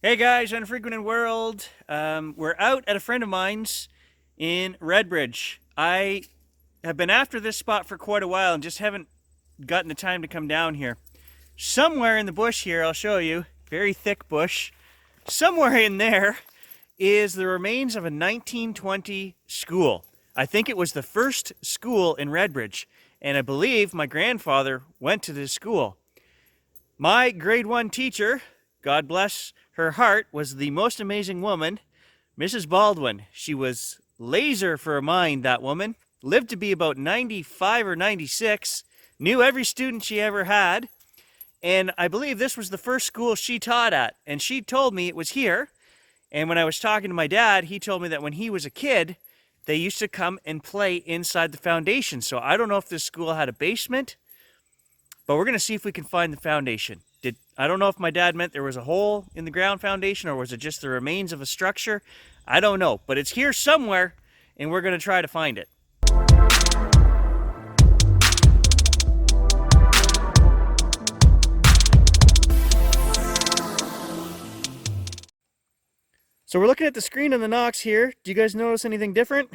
Hey guys, Unfrequented World. We're out at a friend of mine's in Redbridge. I have been after this spot for quite a while and just haven't gotten the time to come down here. Somewhere in the bush here, I'll show you, very thick bush, somewhere in there is the remains of a 1920 school. I think it was the first school in Redbridge, and I believe my grandfather went to this school. My grade 1 teacher, God bless her heart, was the most amazing woman, Mrs. Baldwin. She was laser for a mind, that woman. Lived to be about 95 or 96. Knew every student she ever had. And I believe this was the first school she taught at. And she told me it was here. And when I was talking to my dad, he told me that when he was a kid, they used to come and play inside the foundation. So I don't know if this school had a basement, but we're going to see if we can find the foundation. I don't know if my dad meant there was a hole in the ground foundation or was it just the remains of a structure. I don't know, but it's here somewhere and we're going to try to find it. So we're looking at the screen on the Nox here. Do you guys notice anything different?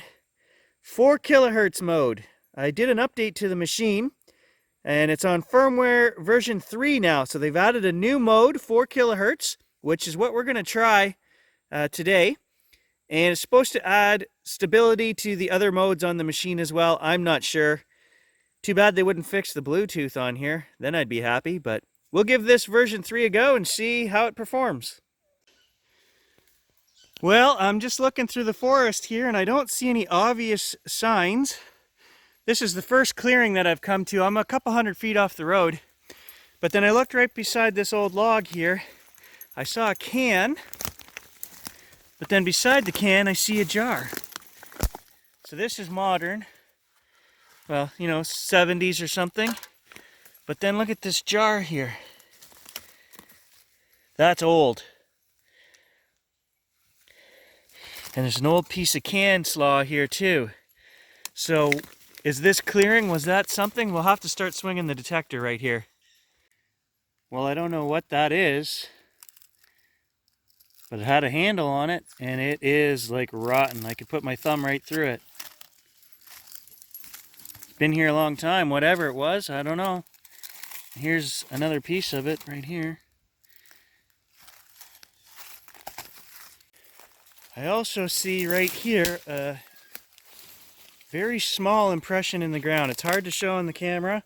4 kilohertz mode. I did an update to the machine. And it's on firmware version 3 now. So they've added a new mode, 4 kilohertz, which is what we're going to try today. And it's supposed to add stability to the other modes on the machine as well. I'm not sure. Too bad they wouldn't fix the Bluetooth on here. Then I'd be happy. But we'll give this version 3 a go and see how it performs. Well, I'm just looking through the forest here and I don't see any obvious signs. This is the first clearing that I've come to. I'm a couple hundred feet off the road. But then I looked right beside this old log here. I saw a can. But then beside the can, I see a jar. So this is modern. Well, you know, 70s or something. But then look at this jar here. That's old. And there's an old piece of can slaw here too. So is this clearing? Was that something? We'll have to start swinging the detector right here. Well, I don't know what that is, but it had a handle on it and it is like rotten. I could put my thumb right through it. It's been here a long time, whatever it was, I don't know. Here's another piece of it right here. I also see right here a very small impression in the ground. It's hard to show on the camera,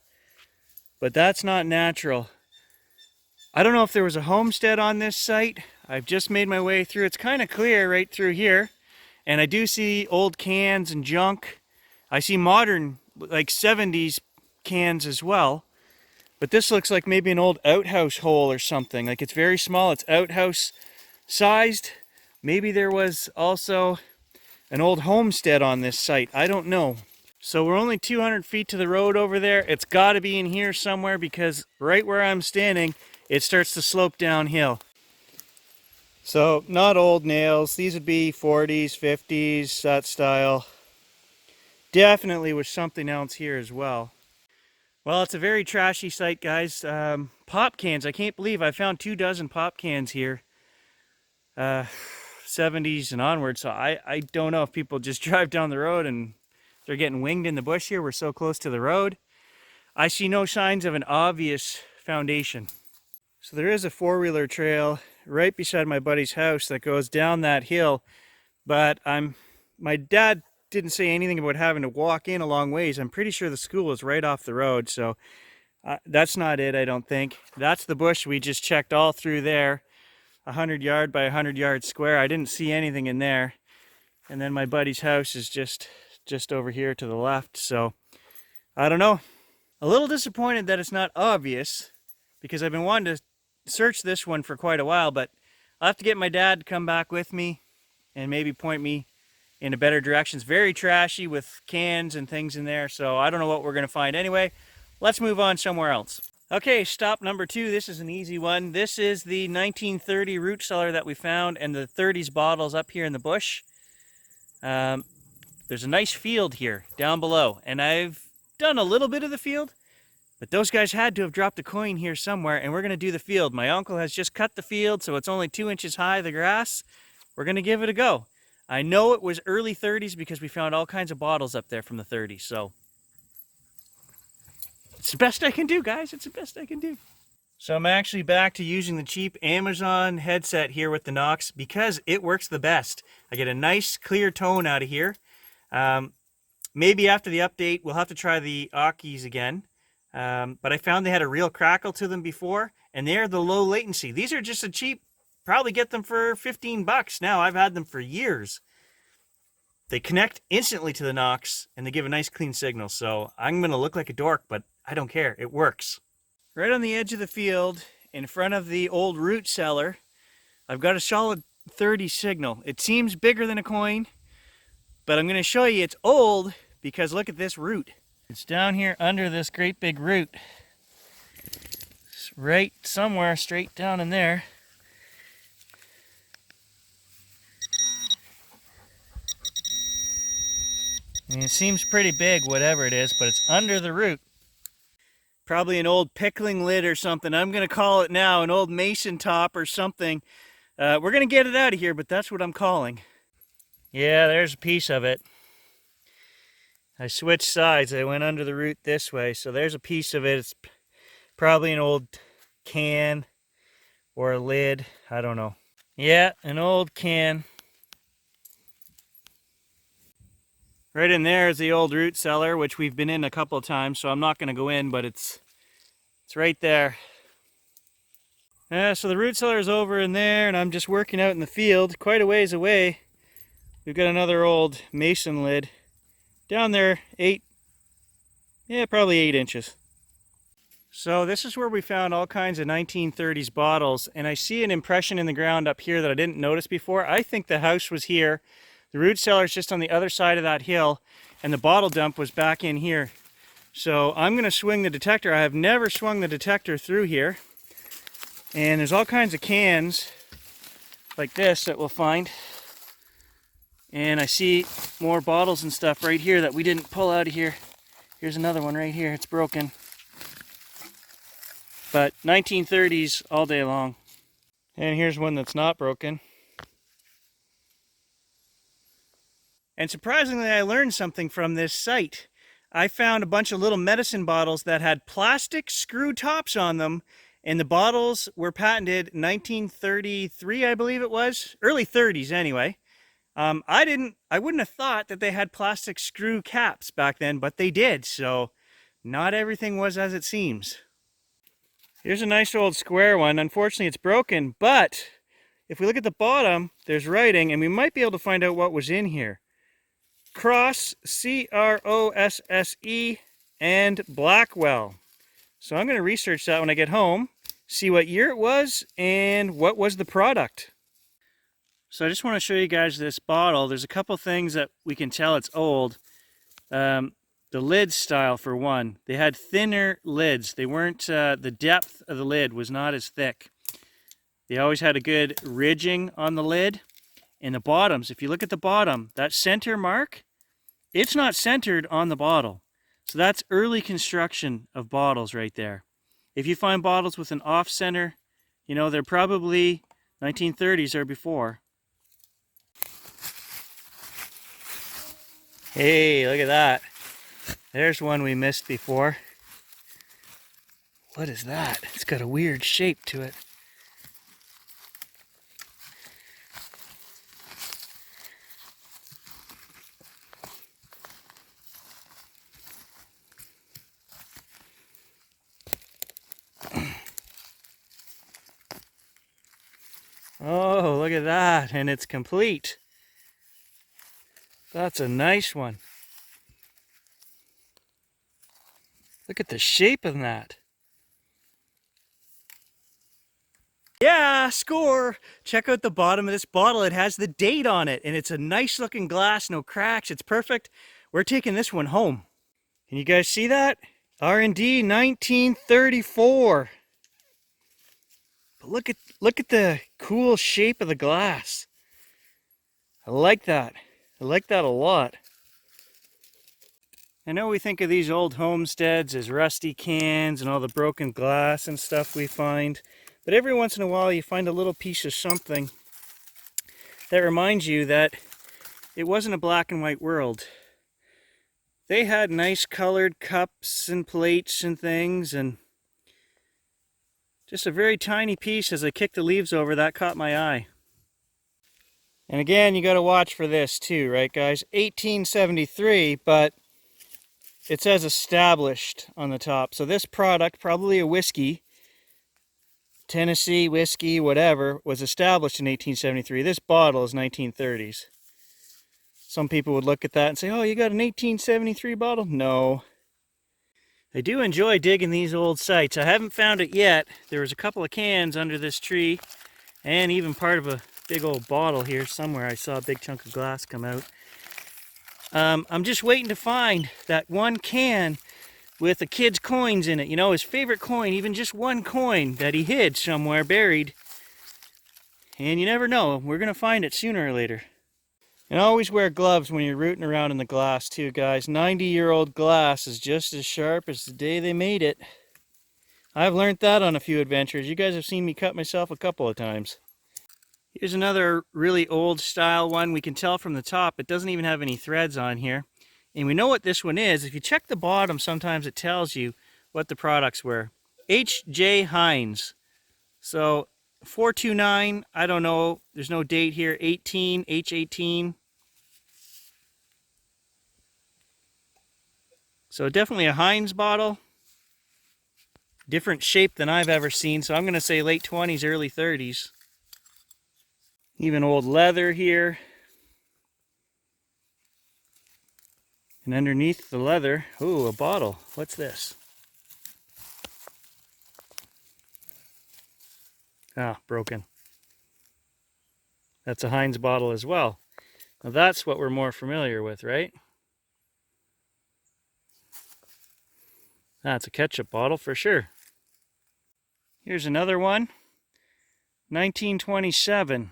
but that's not natural. I don't know if there was a homestead on this site. I've just made my way through. It's kind of clear right through here. And I do see old cans and junk. I see modern, like 70s cans as well. But this looks like maybe an old outhouse hole or something. Like it's very small. It's outhouse sized. Maybe there was also an old homestead on this site. I don't know. So we're only 200 feet to the road over there. It's got to be in here somewhere because right where I'm standing, it starts to slope downhill. So not old nails. These would be 40s, 50s, that style. Definitely was something else here as well. Well, it's a very trashy site, guys. Pop cans. I can't believe I found 24 pop cans here. 70s and onward, so I don't know if people just drive down the road and they're getting winged in the bush here. We're so close to the road. I see no signs of an obvious foundation. So there is a four-wheeler trail right beside my buddy's house that goes down that hill, but my dad didn't say anything about having to walk in a long ways. I'm pretty sure the school is right off the road, so that's not it, I don't think. That's the bush we just checked all through there. 100 yard by 100 yard square. I didn't see anything in there. And then my buddy's house is just over here to the left. So I don't know. A little disappointed that it's not obvious because I've been wanting to search this one for quite a while, but I'll have to get my dad to come back with me and maybe point me in a better direction. It's very trashy with cans and things in there. So I don't know what we're going to find anyway. Let's move on somewhere else. Okay, stop number 2. This is an easy one. This is the 1930 root cellar that we found and the 30s bottles up here in the bush. There's a nice field here down below, and I've done a little bit of the field, But those guys had to have dropped a coin here somewhere, and we're going to do the field. My uncle has just cut the field, so it's only 2 inches high, the grass. We're going to give it a go. I know it was early 30s because we found all kinds of bottles up there from the 30s, so it's the best I can do, guys. It's the best I can do. So I'm actually back to using the cheap Amazon headset here with the Knox because it works the best. I get a nice clear tone out of here. Maybe after the update, we'll have to try the Akis again. But I found they had a real crackle to them before, and they're the low latency. These are just a cheap, probably get them for 15 bucks now. I've had them for years. They connect instantly to the Knox, and they give a nice clean signal. So I'm going to look like a dork, but I don't care. It works. Right on the edge of the field, in front of the old root cellar, I've got a solid 30 signal. It seems bigger than a coin, but I'm going to show you it's old because look at this root. It's down here under this great big root. It's right somewhere straight down in there. I mean, it seems pretty big, whatever it is, but it's under the root. Probably an old pickling lid or something. I'm going to call it now, an old mason top or something. We're going to get it out of here, but that's what I'm calling. Yeah, there's a piece of it. I switched sides. I went under the root this way, so there's a piece of it. It's probably an old can or a lid. I don't know. Yeah, an old can. Right in there is the old root cellar, which we've been in a couple of times, so I'm not going to go in, but it's right there. So the root cellar is over in there, and I'm just working out in the field, quite a ways away. We've got another old mason lid. Down there, probably 8 inches. So this is where we found all kinds of 1930s bottles, and I see an impression in the ground up here that I didn't notice before. I think the house was here. The root cellar is just on the other side of that hill, and the bottle dump was back in here. So I'm going to swing the detector. I have never swung the detector through here. And there's all kinds of cans like this that we'll find. And I see more bottles and stuff right here that we didn't pull out of here. Here's another one right here. It's broken. But 1930s all day long. And here's one that's not broken. And surprisingly, I learned something from this site. I found a bunch of little medicine bottles that had plastic screw tops on them, and the bottles were patented 1933, I believe it was. Early 30s anyway. I wouldn't have thought that they had plastic screw caps back then, but they did, so not everything was as it seems. Here's a nice old square one. Unfortunately, it's broken, but if we look at the bottom, there's writing, and we might be able to find out what was in here. Cross, C-R-O-S-S-E, and Blackwell. So I'm going to research that when I get home, see what year it was, and what was the product. So I just want to show you guys this bottle. There's a couple things that we can tell it's old. The lid style, for one. They had thinner lids. They weren't, the depth of the lid was not as thick. They always had a good ridging on the lid. And the bottoms, if you look at the bottom, that center mark, it's not centered on the bottle. So that's early construction of bottles right there. If you find bottles with an off center, you know, they're probably 1930s or before. Hey, look at that. There's one we missed before. What is that? It's got a weird shape to it. Oh, look at that, and it's complete. That's a nice one. Look at the shape of that. Yeah, score! Check out the bottom of this bottle. It has the date on it, and it's a nice looking glass, no cracks. It's perfect. We're taking this one home. Can you guys see that? R&D 1934. But look at the cool shape of the glass. I like that. I like that a lot. I know we think of these old homesteads as rusty cans and all the broken glass and stuff we find, but every once in a while you find a little piece of something that reminds you that it wasn't a black and white world. They had nice colored cups and plates and things, and just a very tiny piece as I kicked the leaves over that caught my eye. And again, you got to watch for this too, right guys? 1873, but it says established on the top. So this product, probably a whiskey, Tennessee whiskey, whatever, was established in 1873. This bottle is 1930s. Some people would look at that and say, oh, you got an 1873 bottle? No. I do enjoy digging these old sites. I haven't found it yet. There was a couple of cans under this tree and even part of a big old bottle here somewhere. I saw a big chunk of glass come out. I'm just waiting to find that one can with a kid's coins in it. You know, his favorite coin, even just one coin that he hid somewhere buried. And you never know, we're going to find it sooner or later. And always wear gloves when you're rooting around in the glass too, guys. 90-year-old glass is just as sharp as the day they made it. I've learned that on a few adventures. You guys have seen me cut myself a couple of times. Here's another really old style one. We can tell from the top it doesn't even have any threads on here. And we know what this one is. If you check the bottom, sometimes it tells you what the products were. H.J. Heinz. So 429, I don't know. There's no date here. 18, H18. So definitely a Heinz bottle. Different shape than I've ever seen. So I'm going to say late 20s, early 30s. Even old leather here. And underneath the leather, ooh, a bottle. What's this? Ah, broken. That's a Heinz bottle as well. Now that's what we're more familiar with, right? That's a ketchup bottle for sure. Here's another one. 1927.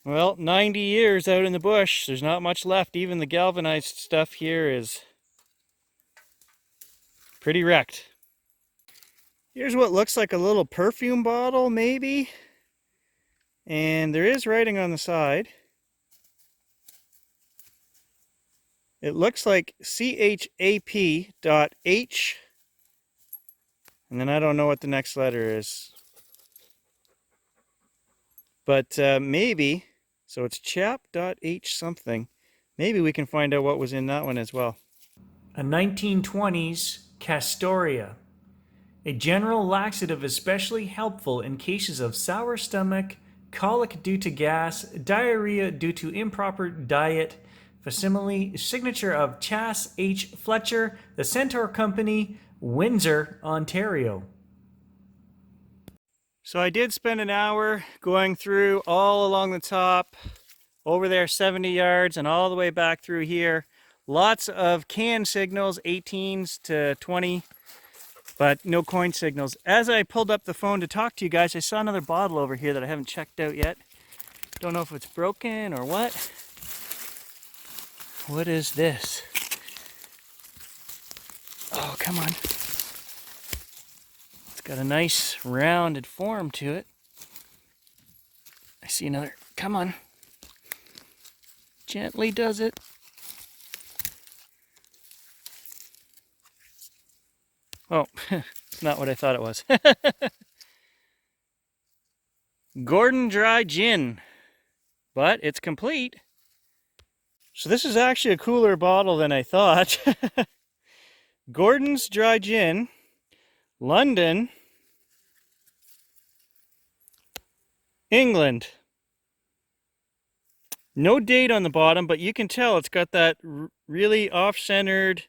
Well, 90 years out in the bush. There's not much left. Even the galvanized stuff here is pretty wrecked. Here's what looks like a little perfume bottle, maybe. And there is writing on the side. It looks like CHAP.H. And then I don't know what the next letter is. But maybe, so it's chap.H something. Maybe we can find out what was in that one as well. A 1920s Castoria. A general laxative especially helpful in cases of sour stomach, colic due to gas, diarrhea due to improper diet. Facsimile, signature of Chas H. Fletcher, The Centaur Company, Windsor, Ontario. So I did spend an hour going through all along the top, over there 70 yards, and all the way back through here. Lots of can signals, 18s to 20, but no coin signals. As I pulled up the phone to talk to you guys, I saw another bottle over here that I haven't checked out yet. Don't know if it's broken or what. What is this? Oh, come on. It's got a nice rounded form to it. I see another. Come on. Gently does it. Oh, it's not what I thought it was. Gordon Dry Gin. But it's complete. So this is actually a cooler bottle than I thought. Gordon's Dry Gin, London, England. No date on the bottom, but you can tell it's got that really off-centered.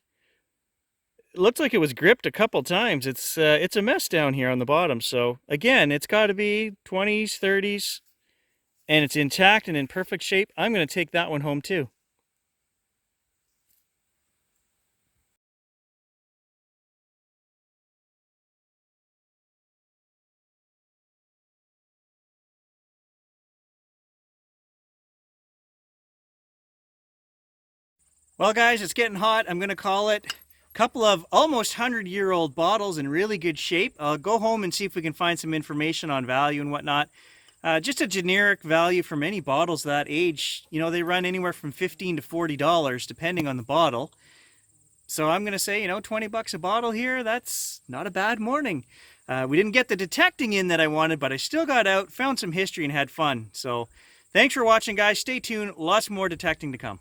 It looks like it was gripped a couple times. It's a mess down here on the bottom. So again, it's got to be 20s, 30s, and it's intact and in perfect shape. I'm going to take that one home too. Well, guys, it's getting hot. I'm going to call it. A couple of almost 100-year-old bottles in really good shape. I'll go home and see if we can find some information on value and whatnot. Just a generic value for many bottles that age. You know, they run anywhere from $15 to $40 depending on the bottle. So I'm going to say, $20 a bottle here, that's not a bad morning. We didn't get the detecting in that I wanted, but I still got out, found some history, and had fun. So thanks for watching, guys. Stay tuned. Lots more detecting to come.